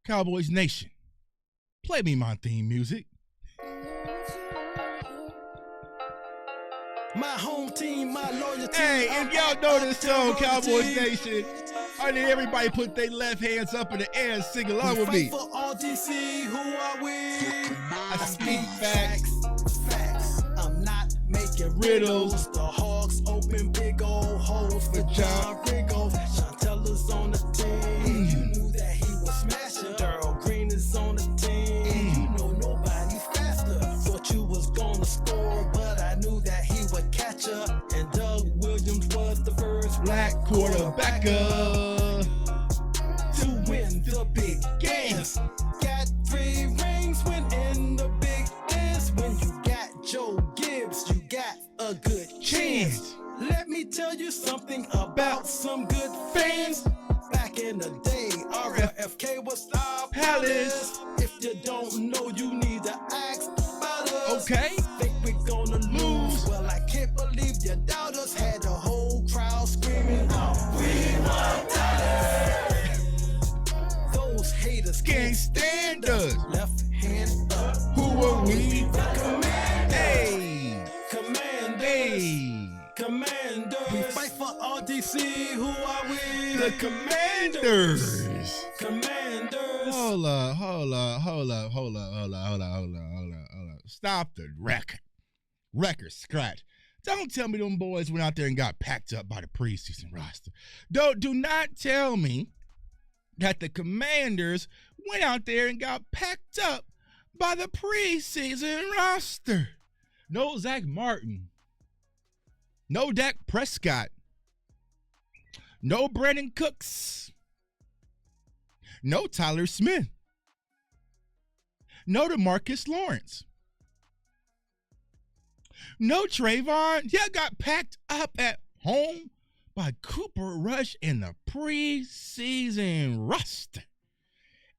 Cowboys Nation, play me my theme music. My home team, my loyalty. Hey, if y'all know this song, Cowboys Nation, I need everybody put their left hands up in the air and sing along with me. For all DC, who are we? I speak facts. I'm not making riddles. The Hawks open big old holes for John Riggle. Chantella's on the team. You knew that he was smashing. Darryl Green is on the team. You know nobody faster. Thought you was gonna score, but I knew that he would catch her. And Doug Williams was the first Black quarterbacker to win the big games. Got 3 rings, win in the big dance. When you got Joe Gibbs, you got a good chance. Let me tell you something about some good fans. Back in the day, RFK was our palace. If you don't know, you need to ask about us. Okay. Think we're gonna lose? Well, I can't believe you doubt us. Had the whole crowd screaming, "We want Dallas!" Those haters Can't stand us. Left hand up. Who are we? Commanders. Hey. Commanders. Hey. Commanders. We fight for all DC. Who are we? The Commanders. Commanders. Hold up. Stop the record. Record scratch. Don't tell me them boys went out there and got packed up by the preseason roster. Do not tell me that the Commanders went out there and got packed up by the preseason roster. No Zach Martin. No Dak Prescott. No Brandon Cooks. No Tyler Smith. No DeMarcus Lawrence. No Trayvon. Yeah, got packed up at home by Cooper Rush in the preseason roster.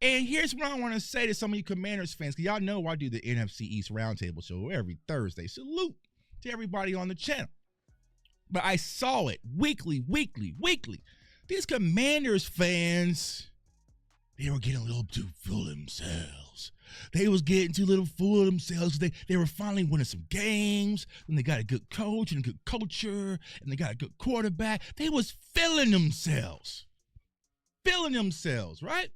And here's what I want to say to some of you Commanders fans, because y'all know I do the NFC East Roundtable show every Thursday. Salute to everybody on the channel. But I saw it weekly. These Commanders fans, they were getting a little too full of themselves. They was getting too little full of themselves. They were finally winning some games, and they got a good coach and a good culture, and they got a good quarterback. They was feeling themselves, right?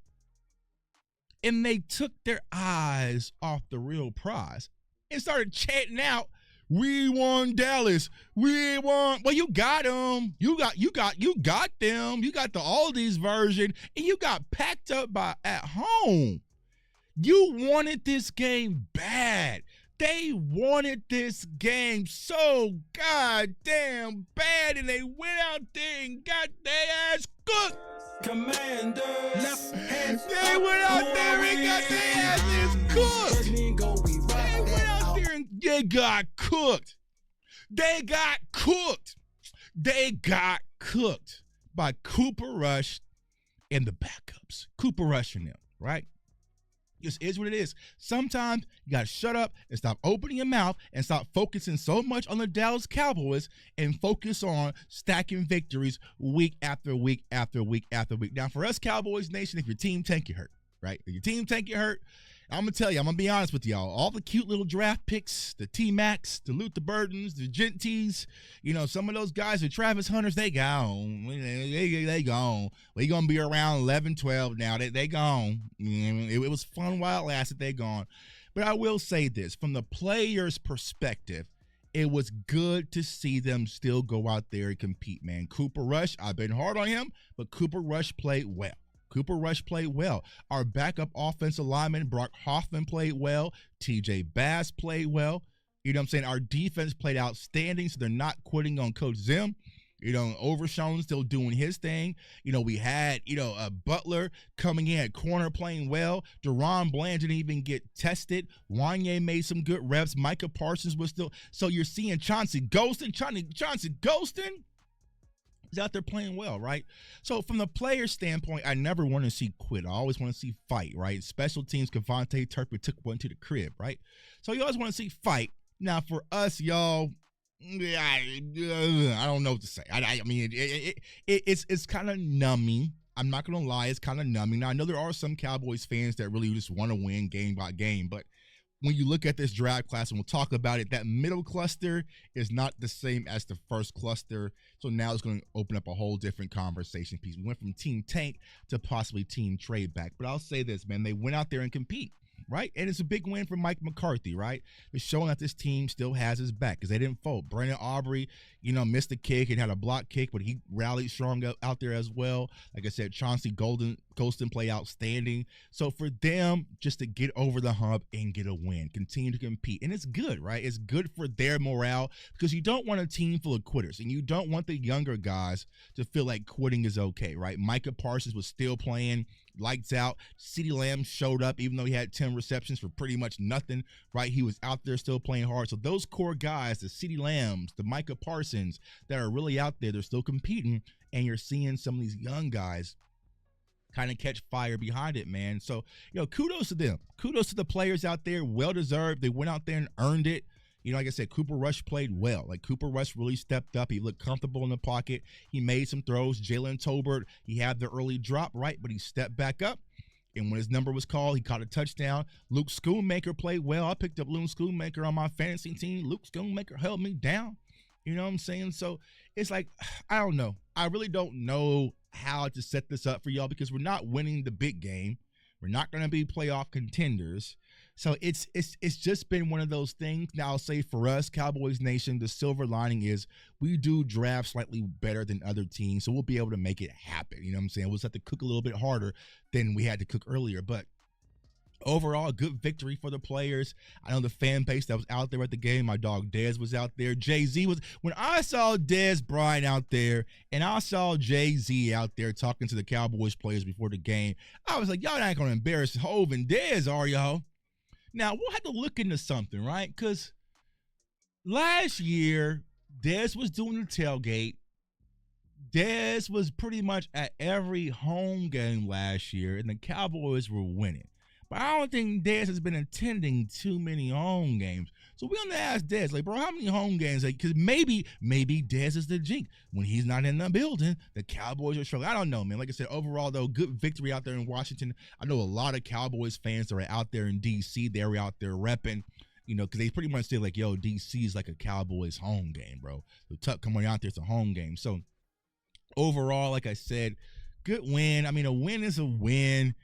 And they took their eyes off the real prize and started chanting out, "We won Dallas. We won." Well, you got them. You got them. You got the Aldi's version, and you got packed up at home. You wanted this game bad. They wanted this game so goddamn bad, and they went out there and got their ass cooked. Commanders. Left hand. They went out there and got their asses cooked. They went out there and they got cooked. They got cooked by Cooper Rush and the backups. Cooper Rush and them, right? This is what it is. Sometimes you got to shut up and stop opening your mouth and stop focusing so much on the Dallas Cowboys and focus on stacking victories week after week after week after week. Now, for us Cowboys Nation, if your team tank, you hurt, right? If your team tank, you hurt. I'm going to tell you, I'm going to be honest with y'all. All the cute little draft picks, the T-Macs, the Luther Burdens, the Genties, some of those guys, the Travis Hunters, they gone. They gone. We going to be around 11, 12 now. They gone. It was fun while it lasted. They gone. But I will say this. From the players' perspective, it was good to see them still go out there and compete, man. Cooper Rush, I've been hard on him, but Cooper Rush played well. Our backup offensive lineman, Brock Hoffman, played well. TJ Bass played well. You know what I'm saying? Our defense played outstanding, so they're not quitting on Coach Zim. Overshown still doing his thing. We had, Butler coming in at corner playing well. Deron Bland didn't even get tested. Wanye made some good reps. Micah Parsons was still. So you're seeing Chauncey Golston. He's out there playing well, right? So from the player standpoint, I never want to see quit. I always want to see fight, right? Special teams, Cavante Turpin took one to the crib, right? So you always want to see fight. Now for us, y'all, I don't know what to say. I mean, it's kind of numbing I'm not going to lie, it's kind of numbing. Now, I know there are some Cowboys fans that really just want to win game by game, but when you look at this draft class, and we'll talk about it, that middle cluster is not the same as the first cluster. So now it's going to open up a whole different conversation piece. We went from team tank to possibly team trade back. But I'll say this, man, they went out there and compete, right? And it's a big win for Mike McCarthy, right? It's showing that this team still has his back because they didn't fold. Brandon Aubrey, missed a kick and had a block kick, but he rallied strong out there as well. Like I said, Chauncey Golston play outstanding. So for them just to get over the hump and get a win, continue to compete. And it's good, right? It's good for their morale because you don't want a team full of quitters and you don't want the younger guys to feel like quitting is okay, right? Micah Parsons was still playing lights out. CeeDee Lamb showed up even though he had 10 receptions for pretty much nothing, right? He was out there still playing hard. So those core guys, the CeeDee Lambs, the Micah Parsons that are really out there, they're still competing, and you're seeing some of these young guys kind of catch fire behind it, man. So, kudos to them. Kudos to the players out there. Well-deserved. They went out there and earned it. Like I said, Cooper Rush played well. Like, Cooper Rush really stepped up. He looked comfortable in the pocket. He made some throws. Jalen Tolbert, he had the early drop, right? But he stepped back up. And when his number was called, he caught a touchdown. Luke Schoonmaker played well. I picked up Luke Schoonmaker on my fantasy team. Luke Schoonmaker held me down. You know what I'm saying? So it's like, I don't know. I really don't know how to set this up for y'all because we're not winning the big game. We're not going to be playoff contenders. So it's just been one of those things. Now I'll say for us, Cowboys Nation, the silver lining is we do draft slightly better than other teams. So we'll be able to make it happen. You know what I'm saying? We'll just have to cook a little bit harder than we had to cook earlier. But overall, good victory for the players. I know the fan base that was out there at the game. My dog Dez was out there. Jay-Z was. When I saw Dez Bryant out there and I saw Jay-Z out there talking to the Cowboys players before the game, I was like, y'all ain't going to embarrass Hove and Dez, are y'all? Now, we'll have to look into something, right? Because last year, Dez was doing the tailgate. Dez was pretty much at every home game last year, and the Cowboys were winning. But I don't think Dez has been attending too many home games. So we're going to ask Dez, like, bro, how many home games? Because maybe Dez is the jinx. When he's not in the building, the Cowboys are struggling. I don't know, man. Like I said, overall, though, good victory out there in Washington. I know a lot of Cowboys fans that are out there in D.C. They're out there repping, because they pretty much say, like, yo, D.C. is like a Cowboys home game, bro. So Tuck coming out there, it's a home game. So overall, like I said, good win. I mean, a win is a win.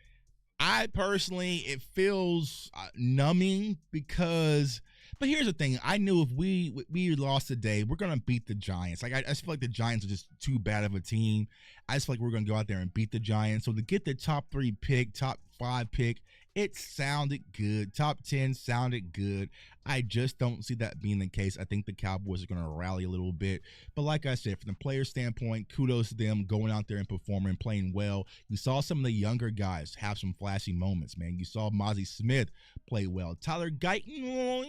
I personally, it feels numbing because, but here's the thing. I knew if we lost today, we're going to beat the Giants. Like, I just feel like the Giants are just too bad of a team. I just feel like we're going to go out there and beat the Giants. So to get the top 3 pick, top 5 pick, it sounded good. Top 10 sounded good. I just don't see that being the case. I think the Cowboys are going to rally a little bit. But like I said, from the player standpoint, kudos to them going out there and performing, playing well. You saw some of the younger guys have some flashy moments, man. You saw Mozzie Smith play well. Tyler Guyton,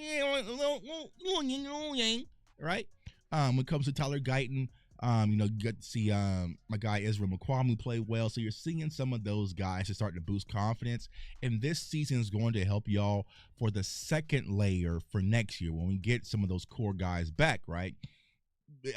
right? When it comes to Tyler Guyton, you get to see my guy Ezra McQuamley play well. So you're seeing some of those guys to start to boost confidence. And this season is going to help y'all for the second layer for next year when we get some of those core guys back, right?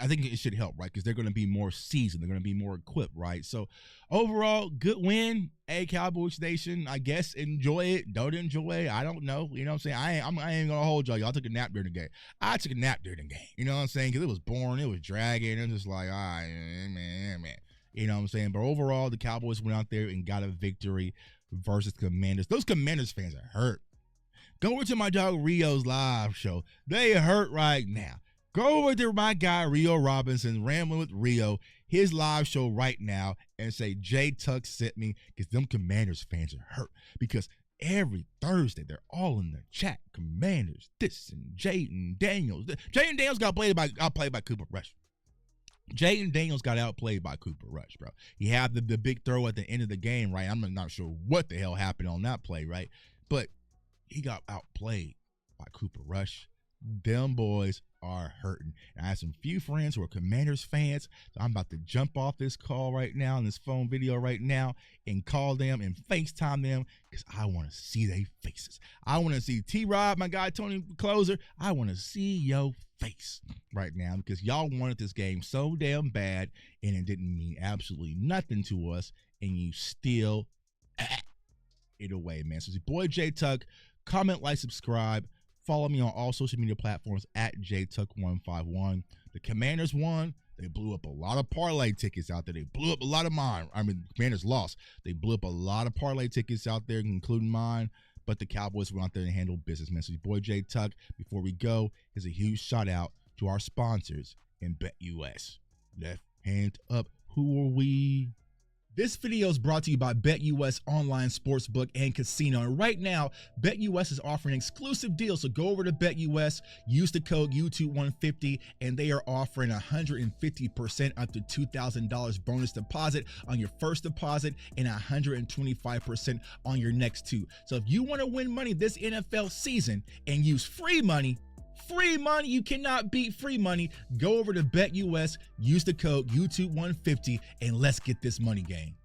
I think it should help, right? Because they're going to be more seasoned. They're going to be more equipped, right? So overall, good win. Hey, Cowboys Nation, I guess enjoy it. Don't enjoy it. I don't know. You know what I'm saying? I ain't going to hold y'all. Y'all took a nap during the game. I took a nap during the game. You know what I'm saying? Because it was boring. It was dragging. It was just like, all right, man. You know what I'm saying? But overall, the Cowboys went out there and got a victory versus Commanders. Those Commanders fans are hurt. Go over to my dog Rio's live show. They hurt right now. Go over to my guy Rio Robinson, Rambling with Rio, his live show right now, and say Jay Tuck sent me because them Commanders fans are hurt. Because every Thursday they're all in the chat. Commanders, this and Jaden Daniels. Jaden Daniels got outplayed by Cooper Rush. Jaden Daniels got outplayed by Cooper Rush, bro. He had the big throw at the end of the game, right? I'm not sure what the hell happened on that play, right? But he got outplayed by Cooper Rush. Them boys are hurting. And I have some few friends who are Commanders fans, so I'm about to jump off this call right now, in this phone video right now, and call them and FaceTime them because I want to see their faces. I want to see T-Rob, my guy Tony Closer. I want to see your face right now because y'all wanted this game so damn bad, and it didn't mean absolutely nothing to us, and you still it away, man. So it's your boy J Tuck. Comment, like, subscribe. Follow me on all social media platforms at JTuck151. The Commanders won. They blew up a lot of parlay tickets out there. They blew up a lot of mine. I mean, the Commanders lost. They blew up a lot of parlay tickets out there, including mine. But the Cowboys went out there and handled business, man. So your boy J Tuck. Before we go, here's a huge shout out to our sponsors in BetUS. Left hand up. Who are we? This video is brought to you by BetUS Online Sportsbook and Casino. And right now, BetUS is offering exclusive deals. So go over to BetUS, use the code YouTube150, and they are offering 150% up to $2,000 bonus deposit on your first deposit and 125% on your next two. So if you want to win money this NFL season and use free money, you cannot beat free money. Go over to BetUS, use the code YouTube150, and let's get this money game.